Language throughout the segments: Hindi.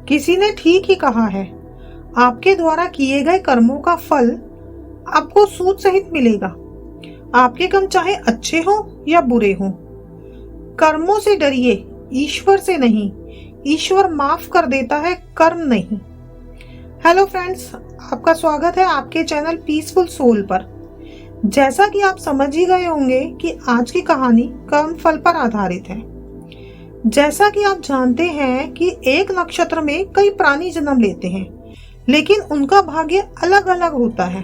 किसी ने ठीक ही कहा है, आपके द्वारा किए गए कर्मों का फल आपको सूद सहित मिलेगा। आपके कर्म चाहे अच्छे हो या बुरे हो, कर्मों से डरिए, ईश्वर से नहीं। ईश्वर माफ कर देता है, कर्म नहीं। हेलो फ्रेंड्स, आपका स्वागत है आपके चैनल पीसफुल सोल पर। जैसा कि आप समझ ही गए होंगे कि आज की कहानी कर्म फल पर आधारित है। जैसा कि आप जानते हैं कि एक नक्षत्र में कई प्राणी जन्म लेते हैं, लेकिन उनका भाग्य अलग अलग होता है।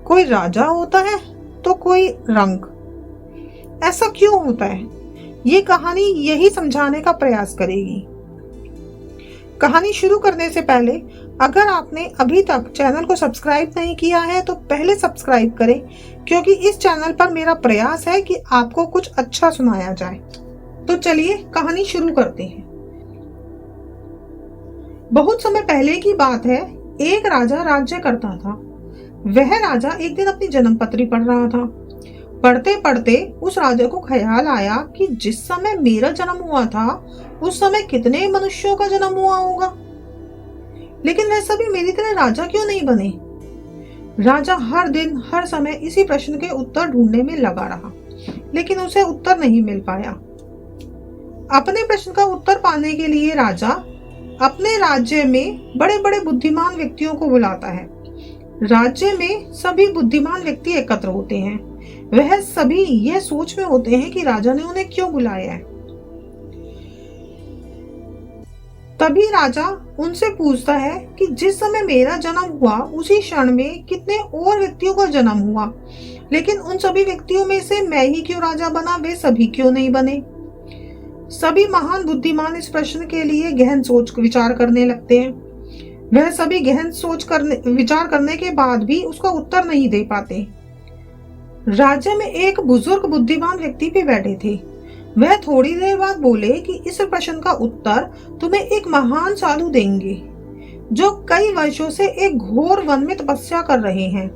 कोई राजा होता है तो कोई रंक। ऐसा क्यों होता है, ये कहानी यही समझाने का प्रयास करेगी। कहानी शुरू करने से पहले अगर आपने अभी तक चैनल को सब्सक्राइब नहीं किया है तो पहले सब्सक्राइब करें, क्योंकि इस चैनल पर मेरा प्रयास है कि आपको कुछ अच्छा सुनाया जाए। तो चलिए कहानी शुरू करते हैं। बहुत समय पहले की बात है, एक राजा राज्य करता था। वह राजा एक दिन अपनी जन्मपत्री पढ़ रहा था। पढ़ते पढ़ते उस राजा को ख्याल आया कि जिस समय मेरा जन्म हुआ था उस समय कितने मनुष्यों का जन्म हुआ होगा, लेकिन वह सभी मेरी तरह राजा क्यों नहीं बने। राजा हर दिन हर समय इसी प्रश्न के उत्तर ढूंढने में लगा रहा, लेकिन उसे उत्तर नहीं मिल पाया। अपने प्रश्न का उत्तर पाने के लिए राजा अपने राज्य में बड़े बड़े बुद्धिमान व्यक्तियों को बुलाता है। राज्य में सभी बुद्धिमान व्यक्ति एकत्र होते हैं। वह सभी यह सोच में होते हैं कि राजा ने उन्हें क्यों बुलाया है। तभी राजा उनसे पूछता है कि जिस समय मेरा जन्म हुआ उसी क्षण में कितने और व्यक्तियों का जन्म हुआ, लेकिन उन सभी व्यक्तियों में से मैं ही क्यों राजा बना, वे सभी क्यों नहीं बने। सभी महान बुद्धिमान इस प्रश्न के लिए गहन सोच विचार करने लगते हैं। वह सभी गहन विचार करने के बाद भी उसका उत्तर नहीं दे पाते। राज्य में एक बुजुर्ग बुद्धिमान व्यक्ति भी बैठे थे। वह थोड़ी देर बाद बोले कि इस प्रश्न का उत्तर तुम्हें एक महान साधु देंगे, जो कई वर्षों से एक घोर वन में तपस्या कर रहे हैं।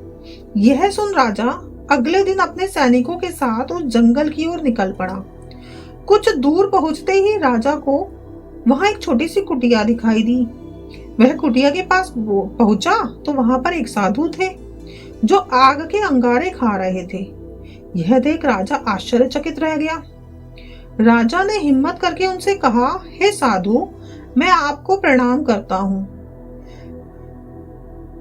यह सुन राजा अगले दिन अपने सैनिकों के साथ उस जंगल की ओर निकल पड़ा। कुछ दूर पहुंचते ही राजा को वहां एक छोटी सी कुटिया दिखाई दी। वह कुटिया के पास पहुंचा तो वहां पर एक साधु थे जो आग के अंगारे खा रहे थे। यह देख राजा आश्चर्यचकित रह गया। राजा ने हिम्मत करके उनसे कहा, हे साधु, मैं आपको प्रणाम करता हूँ।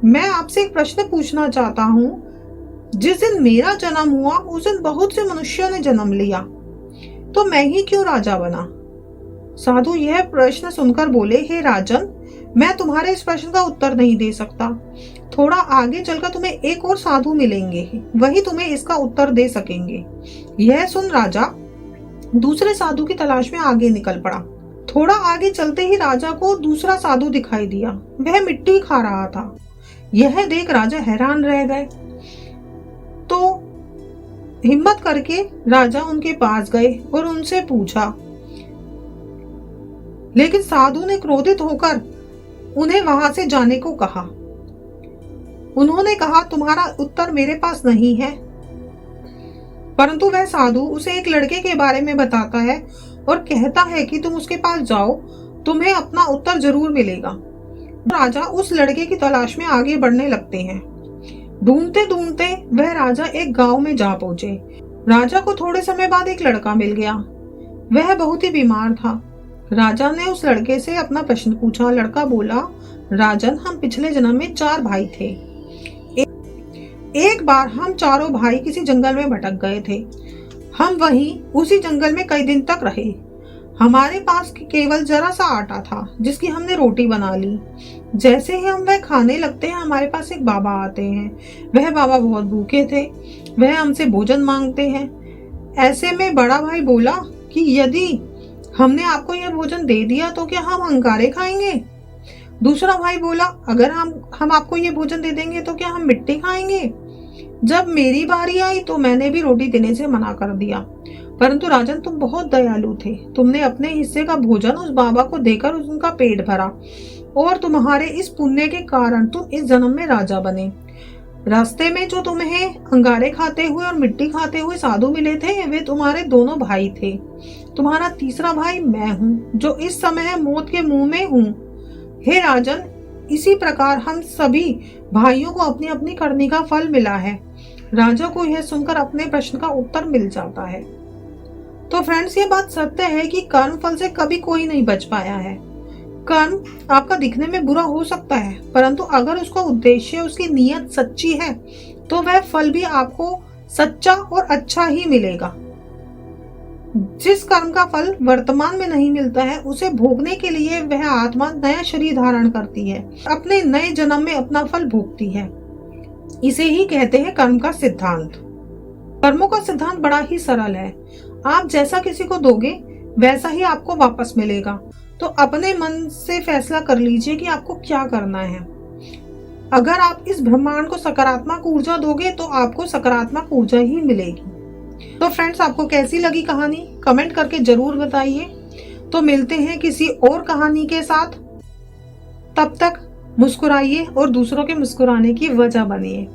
मैं आपसे एक प्रश्न पूछना चाहता हूँ। जिस दिन मेरा जन्म हुआ उस दिन बहुत से मनुष्यों ने जन्म लिया, तो मैं ही क्यों राजा बना। साधु यह प्रश्न सुनकर बोले, हे राजन, मैं तुम्हारे इस प्रश्न का उत्तर नहीं दे सकता। थोड़ा आगे चलकर तुम्हें एक और साधु मिलेंगे, वही तुम्हें इसका उत्तर दे सकेंगे। यह सुन राजा दूसरे साधु की तलाश में आगे निकल पड़ा। थोड़ा आगे चलते ही राजा को दूसरा साधु दिखाई दिया। वह मिट्टी खा रहा था। यह देख राजा हैरान रह गए। तो हिम्मत करके राजा उनके पास गए और उनसे पूछा, लेकिन साधु ने क्रोधित होकर उन्हें वहां से जाने को कहा। उन्होंने कहा, तुम्हारा उत्तर मेरे पास नहीं है। परंतु वह साधु उसे एक लड़के के बारे में बताता है और कहता है कि तुम उसके पास जाओ, तुम्हें अपना उत्तर जरूर मिलेगा। राजा उस लड़के की तलाश में आगे बढ़ने लगते हैं। ढूंढते ढूंढते वह राजा एक गांव में जा पहुंचे। राजा को थोड़े समय बाद एक लड़का मिल गया। वह बहुत ही बीमार था। राजा ने उस लड़के से अपना प्रश्न पूछा। लड़का बोला, राजन, हम पिछले जन्म में 4 भाई थे। एक बार हम चारों भाई किसी जंगल में भटक गए थे। हम वहीं उसी जंगल में कई दिन तक रहे। हमारे पास केवल जरा सा आटा था जिसकी हमने रोटी बना ली। जैसे ही हम वह खाने लगते हैं, हमारे पास एक बाबा आते हैं। वह बाबा बहुत भूखे थे। वह हमसे भोजन मांगते हैं। ऐसे में बड़ा भाई बोला कि यदि हमने आपको यह भोजन दे दिया तो क्या हम अंगारे खाएंगे। दूसरा भाई बोला, अगर हम आपको ये भोजन दे देंगे तो क्या हम मिट्टी खाएंगे। जब मेरी बारी आई तो मैंने भी रोटी देने से मना कर दिया, परंतु राजन, तुम बहुत दयालु थे। तुमने अपने हिस्से का भोजन उस बाबा को देकर उनका पेट भरा और तुम्हारे इस पुण्य के कारण तुम इस जन्म में राजा बने। रास्ते में जो तुम्हें अंगारे खाते हुए और मिट्टी खाते हुए साधु मिले थे, वे तुम्हारे दोनों भाई थे। तुम्हारा तीसरा भाई मैं हूँ, जो इस समय मौत के मुंह में हूँ। हे राजन, इसी प्रकार हम सभी भाइयों को अपनी अपनी करनी का फल मिला है। राजा को यह सुनकर अपने प्रश्न का उत्तर मिल जाता है। तो फ्रेंड्स, ये बात सत्य है कि कर्म फल से कभी कोई नहीं बच पाया है। कर्म आपका दिखने में बुरा हो सकता है, परंतु अगर उसका उद्देश्य, उसकी नीयत सच्ची है तो वह फल भी आपको सच्चा और अच्छा ही मिलेगा। जिस कर्म का फल वर्तमान में नहीं मिलता है, उसे भोगने के लिए वह आत्मा नया शरीर धारण करती है, अपने नए जन्म में अपना फल भोगती है। इसे ही कहते हैं कर्म का सिद्धांत। कर्मों का सिद्धांत बड़ा ही सरल है। आप जैसा किसी को दोगे वैसा ही आपको वापस मिलेगा। तो अपने मन से फैसला कर लीजिए कि आपको क्या करना है। अगर आप इस ब्रह्मांड को सकारात्मक ऊर्जा दोगे तो आपको सकारात्मक ऊर्जा ही मिलेगी। तो फ्रेंड्स, आपको कैसी लगी कहानी कमेंट करके जरूर बताइए। तो मिलते हैं किसी और कहानी के साथ। तब तक मुस्कुराइए और दूसरों के मुस्कुराने की वजह बनिए।